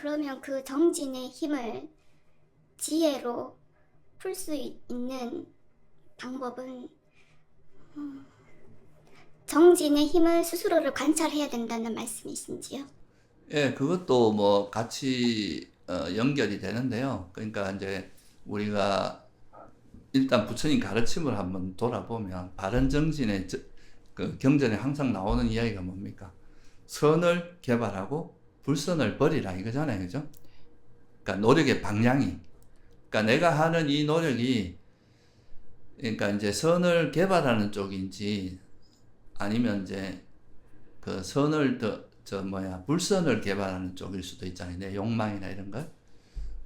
그러면 그 정진의 힘을 지혜로 풀 수 있는 방법은 정진의 힘을 스스로를 관찰해야 된다는 말씀이신지요? 예, 그것도 뭐 같이 연결이 되는데요. 그러니까 이제 우리가 일단 부처님 가르침을 한번 돌아보면 바른 정진의 그 경전에 항상 나오는 이야기가 뭡니까? 선을 개발하고 불선을 버리라 이거잖아요, 그죠? 그러니까 노력의 방향이. 그러니까 내가 하는 이 노력이 그러니까 이제 선을 개발하는 쪽인지 아니면 이제 그 선을 불선을 개발하는 쪽일 수도 있잖아요. 내 욕망이나 이런 걸.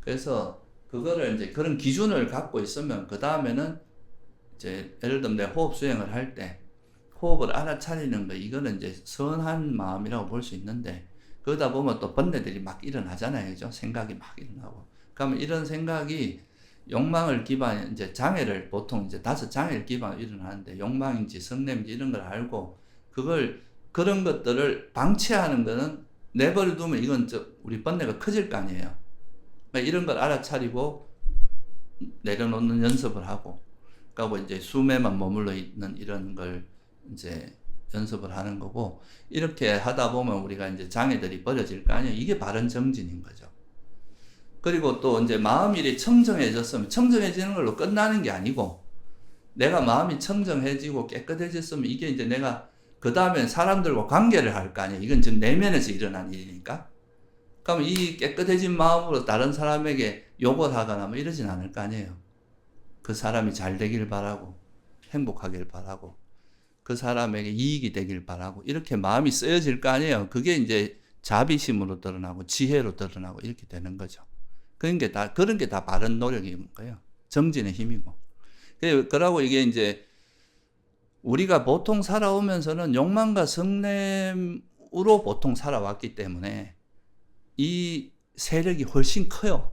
그래서 그거를 이제 그런 기준을 갖고 있으면 그 다음에는 이제 예를 들면 내 호흡 수행을 할 때 호흡을 알아차리는 거 이거는 이제 선한 마음이라고 볼 수 있는데 그러다 보면 또 번뇌들이 막 일어나잖아요. 그죠? 생각이 막 일어나고. 그러면 이런 생각이 욕망을 기반 이제 장애를 보통 이제 5장애를 기반으로 일어나는데 욕망인지 성냄인지 이런 걸 알고 그걸 그런 것들을 방치하는 거는 내버려 두면 이건 우리 번뇌가 커질 거 아니에요. 그러니까 이런 걸 알아차리고 내려놓는 연습을 하고 그리고 이제 숨에만 머물러 있는 이런 걸 이제 연습을 하는 거고 이렇게 하다 보면 우리가 이제 장애들이 버려질 거 아니에요. 이게 바른 정진인 거죠. 그리고 또 이제 마음이 청정해졌으면 청정해지는 걸로 끝나는 게 아니고 내가 마음이 청정해지고 깨끗해졌으면 이게 이제 내가 그 다음에 사람들과 관계를 할 거 아니에요. 이건 지금 내면에서 일어난 일이니까. 그럼 이 깨끗해진 마음으로 다른 사람에게 욕을 하거나 뭐 이러진 않을 거 아니에요. 그 사람이 잘 되길 바라고 행복하길 바라고 그 사람에게 이익이 되길 바라고 이렇게 마음이 쓰여질 거 아니에요. 그게 이제 자비심으로 드러나고 지혜로 드러나고 이렇게 되는 거죠. 그런 게 다 바른 노력인 거예요. 정진의 힘이고. 그러고 이게 이제 우리가 보통 살아오면서는 욕망과 성냄으로 보통 살아왔기 때문에 이 세력이 훨씬 커요.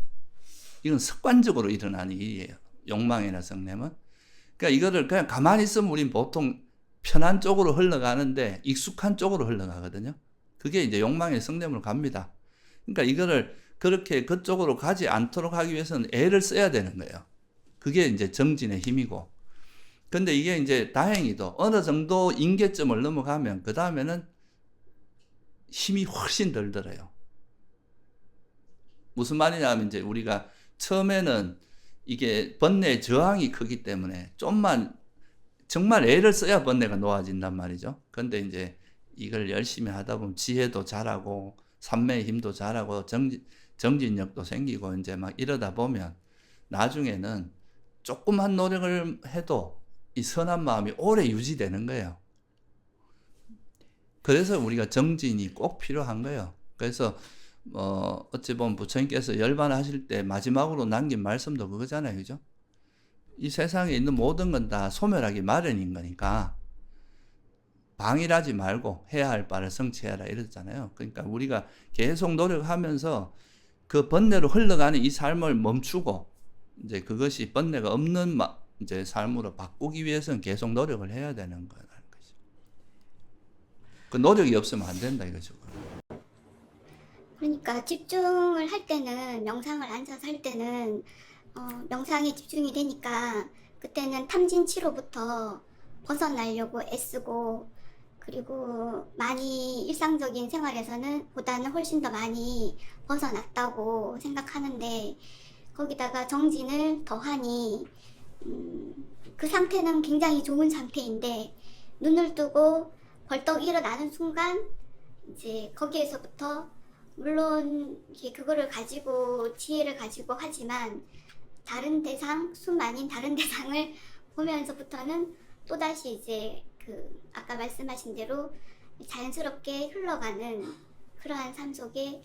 이건 습관적으로 일어나는 일이에요. 욕망이나 성냄은. 그러니까 이거를 그냥 가만히 있으면 우린 보통 편한 쪽으로 흘러가는데 익숙한 쪽으로 흘러가거든요. 그게 이제 욕망의 성냄으로 갑니다. 그러니까 이거를 그렇게 그쪽으로 가지 않도록 하기 위해서는 애를 써야 되는 거예요. 그게 이제 정진의 힘이고. 근데 이게 이제 다행히도 어느 정도 임계점을 넘어가면 그 다음에는 힘이 훨씬 덜 들어요. 무슨 말이냐면 이제 우리가 처음에는 이게 번뇌의 저항이 크기 때문에 좀만 정말 애를 써야 번뇌가 놓아진단 말이죠. 근데 이제 이걸 열심히 하다 보면 지혜도 자라고 삼매의 힘도 자라고 정진력도 생기고 이제 막 이러다 보면 나중에는 조그만 노력을 해도 이 선한 마음이 오래 유지되는 거예요. 그래서 우리가 정진이 꼭 필요한 거예요. 그래서 어찌 보면 부처님께서 열반하실 때 마지막으로 남긴 말씀도 그거잖아요. 그죠? 이 세상에 있는 모든 건 다 소멸하기 마련인 거니까 방일하지 말고 해야 할 바를 성취해라 이랬잖아요. 그러니까 우리가 계속 노력하면서 그 번뇌로 흘러가는 이 삶을 멈추고 이제 그것이 번뇌가 없는 이제 삶으로 바꾸기 위해서는 계속 노력을 해야 되는 거라는 거죠. 그 노력이 없으면 안 된다 이거죠. 그러니까 집중을 할 때는 명상을 앉아서 할 때는 명상에 집중이 되니까 그때는 탐진치로부터 벗어나려고 애쓰고 그리고 많이 일상적인 생활에서는 보다는 훨씬 더 많이 벗어났다고 생각하는데 거기다가 정진을 더하니 그 상태는 굉장히 좋은 상태인데 눈을 뜨고 벌떡 일어나는 순간 이제 거기에서부터 물론 그거를 가지고 지혜를 가지고 하지만 다른 대상, 숨 아닌 다른 대상을 보면서부터는 또다시 이제 그 아까 말씀하신 대로 자연스럽게 흘러가는 그러한 삶 속에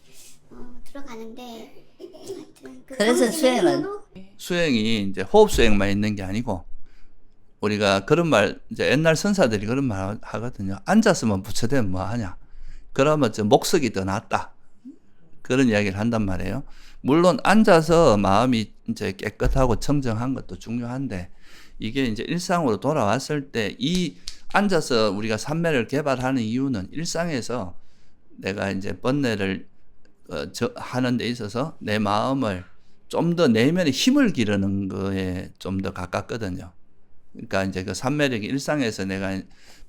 들어가는데 하여튼 그 그래서 정진의 수행은 힘으로 수행이 이제 호흡 수행만 있는 게 아니고 우리가 그런 말 이제 옛날 선사들이 그런 말 하거든요. 앉았으면 부처되면 뭐 하냐. 그러면 목석이 더 낫다. 그런 이야기를 한단 말이에요. 물론 앉아서 마음이 이제 깨끗하고 청정한 것도 중요한데 이게 이제 일상으로 돌아왔을 때 이 앉아서 우리가 삼매를 개발하는 이유는 일상에서 내가 이제 번뇌를 하는 데 있어서 내 마음을 좀 더 내면의 힘을 기르는 거에 좀 더 가깝거든요. 그러니까 이제 그 삼매력이 일상에서 내가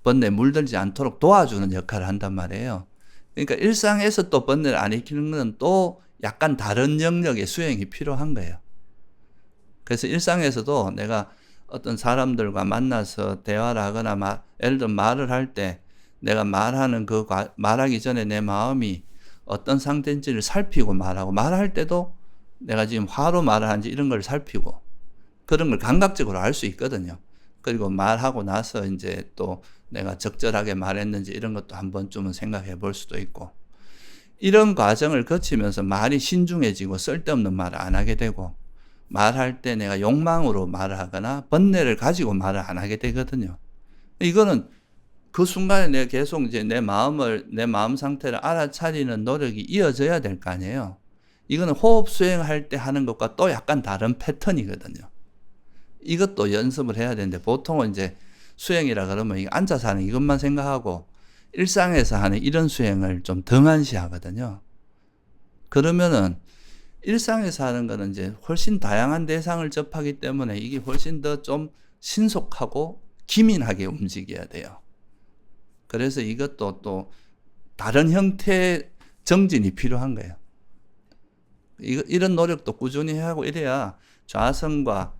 번뇌에 물들지 않도록 도와주는 역할을 한단 말이에요. 그러니까 일상에서 또 번뇌를 안 일으키는 건 또 약간 다른 영역의 수행이 필요한 거예요. 그래서 일상에서도 내가 어떤 사람들과 만나서 대화를 하거나 예를 들어 말을 할 때 내가 말하는 말하기 전에 내 마음이 어떤 상태인지를 살피고 말하고, 말할 때도 내가 지금 화로 말을 하는지 이런 걸 살피고, 그런 걸 감각적으로 알 수 있거든요. 그리고 말하고 나서 이제 또 내가 적절하게 말했는지 이런 것도 한 번쯤은 생각해 볼 수도 있고, 이런 과정을 거치면서 말이 신중해지고 쓸데없는 말을 안 하게 되고, 말할 때 내가 욕망으로 말을 하거나 번뇌를 가지고 말을 안 하게 되거든요. 이거는 그 순간에 내가 계속 이제 내 마음 상태를 알아차리는 노력이 이어져야 될 거 아니에요. 이거는 호흡 수행할 때 하는 것과 또 약간 다른 패턴이거든요. 이것도 연습을 해야 되는데, 보통은 이제 수행이라 그러면 앉아서 하는 이것만 생각하고 일상에서 하는 이런 수행을 좀 등한시하거든요. 그러면은 일상에서 하는 거는 이제 훨씬 다양한 대상을 접하기 때문에 이게 훨씬 더 좀 신속하고 기민하게 움직여야 돼요. 그래서 이것도 또 다른 형태의 정진이 필요한 거예요. 이런 노력도 꾸준히 하고 이래야 좌선과,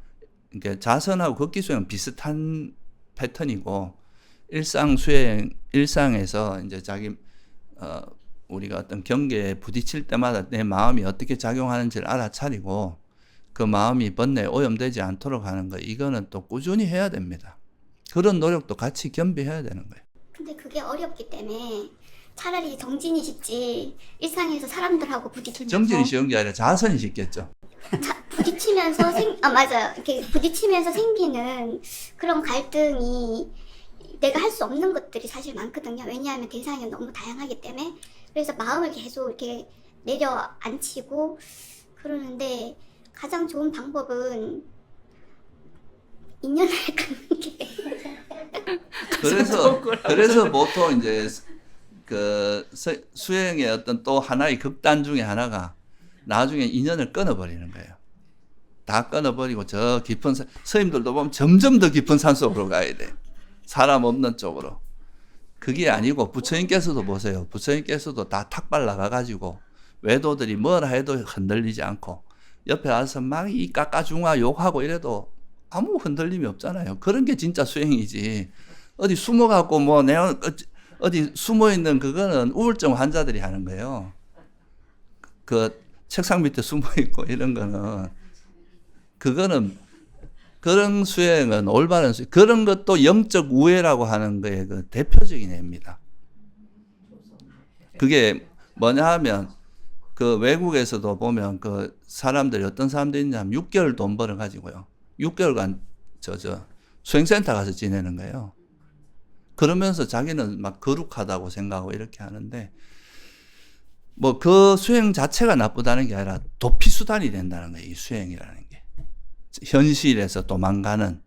그러니까 좌선하고 걷기 수행은 비슷한 패턴이고, 일상에서 이제 우리가 어떤 경계에 부딪힐 때마다 내 마음이 어떻게 작용하는지를 알아차리고 그 마음이 번뇌에 오염되지 않도록 하는 거, 이거는 또 꾸준히 해야 됩니다. 그런 노력도 같이 겸비해야 되는 거예요. 근데 그게 어렵기 때문에 차라리 정진이 쉽지, 일상에서 사람들하고 부딪히면서 정진이 쉬운 게 아니라 자선이 쉽겠죠. 부딪히면서 맞아요. 이렇게 부딪히면서 생기는 그런 갈등이 내가 할 수 없는 것들이 사실 많거든요. 왜냐하면 대상이 너무 다양하기 때문에. 그래서 마음을 계속 이렇게 내려앉히고 그러는데, 가장 좋은 방법은 인연을 끊는 게. 그래서 보통 이제 그 수행의 어떤 또 하나의 극단 중에 하나가 나중에 인연을 끊어버리는 거예요. 다 끊어버리고 저 깊은 스님들도 보면 점점 더 깊은 산속으로 가야 돼. 사람 없는 쪽으로. 그게 아니고 부처님께서도 보세요. 부처님께서도 다 탁발 나가가지고 외도들이 뭐라 해도 흔들리지 않고 옆에 와서 막 이 깎아중화 욕하고 이래도 아무 흔들림이 없잖아요. 그런 게 진짜 수행이지. 어디 숨어갖고 뭐 내가 어디 숨어있는 그거는 우울증 환자들이 하는 거예요. 그 책상 밑에 숨어있고 이런 거는, 그거는 그런 수행은 올바른 수행, 그런 것도 영적 우회라고 하는 거에 그 대표적인 예입니다. 그게 뭐냐 하면 그 외국에서도 보면 그 사람들이 어떤 사람들이 있냐면 6개월 돈 벌어 가지고요, 6개월간 수행센터 가서 지내는 거예요. 그러면서 자기는 막 거룩하다고 생각하고 이렇게 하는데, 뭐 그 수행 자체가 나쁘다는 게 아니라 도피수단이 된다는 거예요, 이 수행이라는 게. 현실에서 도망가는,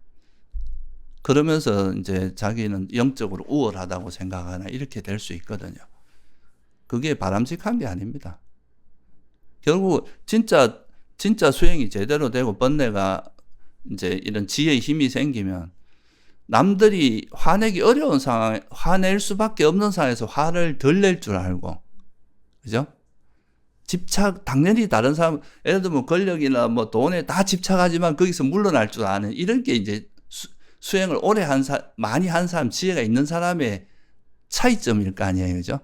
그러면서 이제 자기는 영적으로 우월하다고 생각하나 이렇게 될 수 있거든요. 그게 바람직한 게 아닙니다. 결국 진짜 수행이 제대로 되고 번뇌가 이제 이런 지혜의 힘이 생기면 남들이 화내기 어려운 상황에 화낼 수밖에 없는 상황에서 화를 덜 낼 줄 알고, 그죠? 당연히 다른 사람, 예를 들면 권력이나 뭐 돈에 다 집착하지만 거기서 물러날 줄 아는, 이런 게 이제 수행을 오래 많이 한 사람, 지혜가 있는 사람의 차이점일 거 아니에요, 그죠?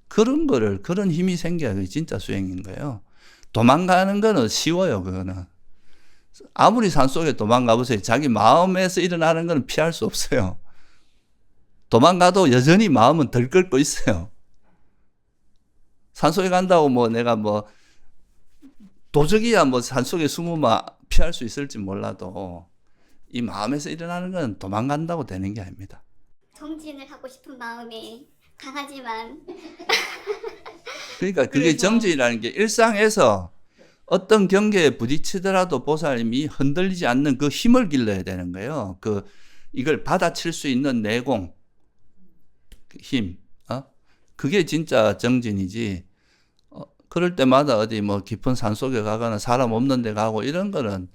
그런 힘이 생겨야 그게 진짜 수행인 거예요. 도망가는 거는 쉬워요, 그거는. 아무리 산속에 도망가 보세요. 자기 마음에서 일어나는 건 피할 수 없어요. 도망가도 여전히 마음은 들끓고 있어요. 산속에 간다고 뭐 내가 뭐 도적이야 뭐 산속에 숨으면 피할 수 있을지 몰라도 이 마음에서 일어나는 건 도망간다고 되는 게 아닙니다. 정진을 하고 싶은 마음이 강하지만 그러니까 그게 정진이라는 게 일상에서 어떤 경계에 부딪히더라도 보살님이 흔들리지 않는 그 힘을 길러야 되는 거예요. 이걸 받아칠 수 있는 내공, 힘, 그게 진짜 정진이지. 그럴 때마다 어디 뭐 깊은 산속에 가거나 사람 없는 데 가고 이런 거는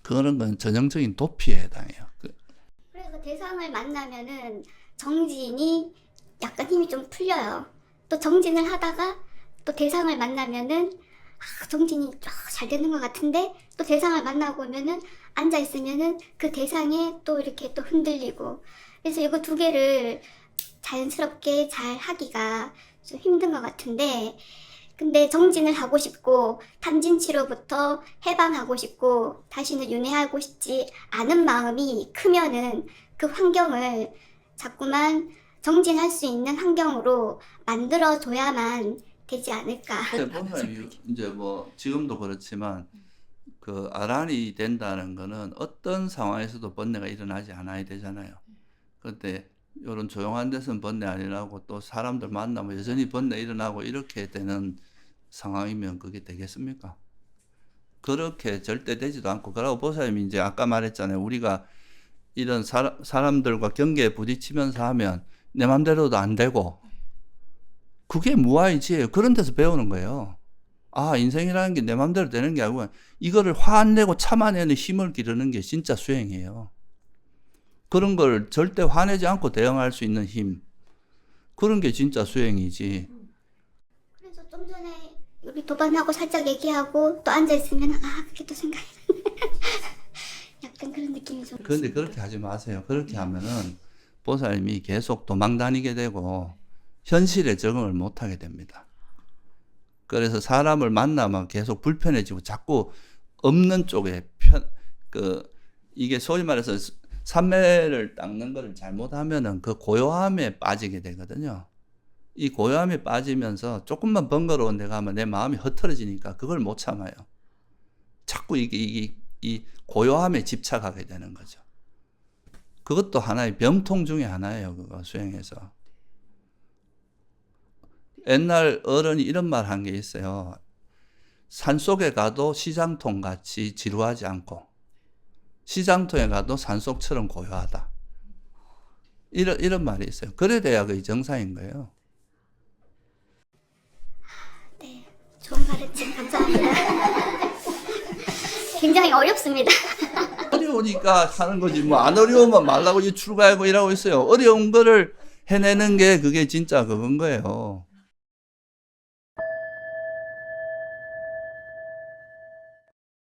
그런 건 전형적인 도피에 해당해요. 그래서 대상을 만나면은 정진이 약간 힘이 좀 풀려요. 또 정진을 하다가 또 대상을 만나면은 정진이 잘 되는 것 같은데 또 대상을 만나고 오면은 앉아 있으면은 그 대상에 또 이렇게 또 흔들리고 그래서 이거 두 개를 자연스럽게 잘 하기가 좀 힘든 것 같은데 근데 정진을 하고 싶고 탐진 치료부터 해방하고 싶고 다시는 윤회하고 싶지 않은 마음이 크면은 그 환경을 자꾸만 정진할 수 있는 환경으로 만들어줘야만 되지 않을까. 보면 이제 뭐 지금도 그렇지만 그 아란이 된다는 거는 어떤 상황에서도 번뇌가 일어나지 않아야 되잖아요. 그런데 이런 조용한 데서는 번뇌 안 일어나고 또 사람들 만나면 여전히 번뇌 일어나고 이렇게 되는 상황이면 그게 되겠습니까? 그렇게 절대 되지도 않고 그러고 보살님이 이제 아까 말했잖아요. 우리가 이런 사람들과 경계에 부딪히면서 하면 내 맘대로도 안 되고 그게 무아이지예요. 그런 데서 배우는 거예요. 아, 인생이라는 게 내 맘대로 되는 게 아니고 이거를 화 안 내고 참아내는 힘을 기르는 게 진짜 수행이에요. 그런 걸 절대 화내지 않고 대응할 수 있는 힘. 그런 게 진짜 수행이지. 그래서 좀 전에 우리 도반하고 살짝 얘기하고 또 앉아있으면 그게 또 생각이 약간 그런 느낌이 좀 그런데 있습니다. 그렇게 하지 마세요. 그렇게 하면은 보살님이 계속 도망 다니게 되고 현실에 적응을 못 하게 됩니다. 그래서 사람을 만나면 계속 불편해지고 자꾸 없는 쪽에 이게 소위 말해서 삼매를 닦는 거를 잘못하면은 그 고요함에 빠지게 되거든요. 이 고요함에 빠지면서 조금만 번거로운 데 가면 내 마음이 흐트러지니까 그걸 못 참아요. 자꾸 이 고요함에 집착하게 되는 거죠. 그것도 하나의 병통 중에 하나예요. 그거 수행해서. 옛날 어른이 이런 말 한 게 있어요. 산속에 가도 시장통 같이 지루하지 않고 시장통에 가도 산속처럼 고요하다. 이런 말이 있어요. 그래 돼야 그게 정상인 거예요. 네, 좋은 가르침 감사합니다. 굉장히 어렵습니다. 어려우니까 하는 거지. 뭐 안 어려우면 말라고 출가하고 이러고 있어요. 어려운 거를 해내는 게 그게 진짜 그건 거예요.